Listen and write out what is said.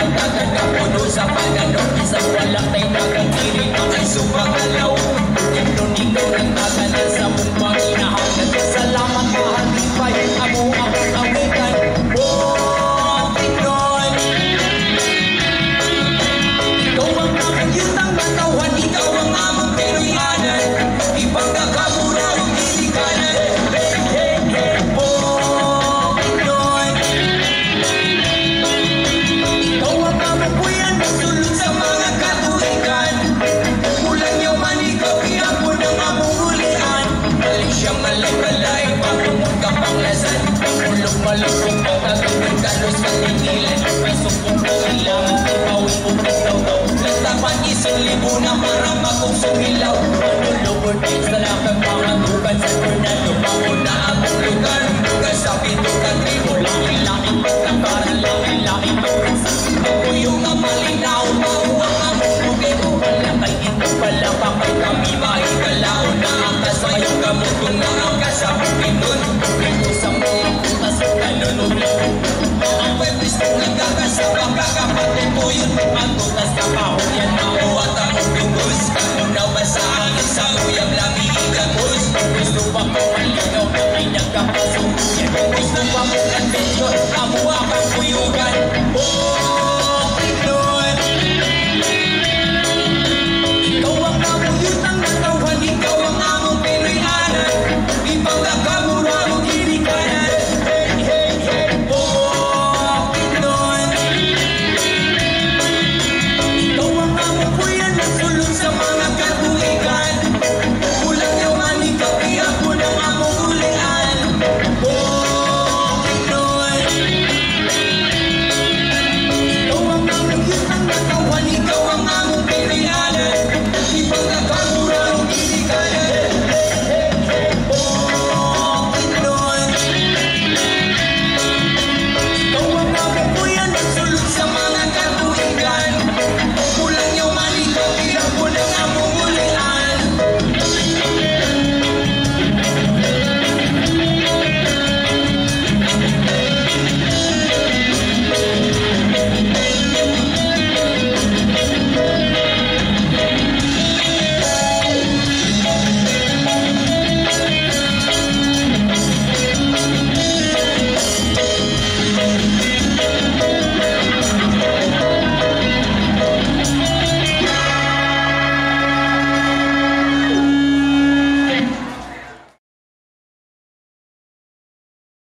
pagkagat ka puno sa pagano. Isang wala tayo nakagiri na ay sumagalaw. Ganun ikaw nagtagalan sa mumpang inahagan. Salamat mahalipay, amo akong awitan. Oh, Pinoy, ikaw ang aming yutang matawan, ikaw ang among Pinoyanan. Ipagkakamura ang hilikanan. Hey, hey, hey, oh, Pinoy, ikaw ang among buyan, magsulod sa mga katuikan. Kulang yung manigaw, iapon ang among hulian. Mali siya malay-malay, pangumot ka panglasan. Malulog-malulog, pagkagawin kalos katingilan. Masukong kailangan, ipawin mo pagtaw-taw. Lantapan isang libo na marama kong sumilaw. Manulog din sa lakang mga tukan sa tornado. Mauna akong lugar, lugar sa pintukan tribo. Laki-laki pagkakaran, laki-laki pagkasan. Ako yung malinaw, mauwang among bukito. Malakay ito pala, pakay kami maikalaw. Nakakasayang gamot kung nakakas sa bukinon. Ito sa mga putas, nanunog lang. Ang pwepis kong nagkakasama, kakapatid mo yun. Magkutas ka pa, yan mauwat ang ubingos. Kamunaw ba sa hangin sa uyang lami igagos? Gusto pa ko maligaw na ay nagkapasok. Yan gusto pa mo lang medyo, amuha kang kuyugan.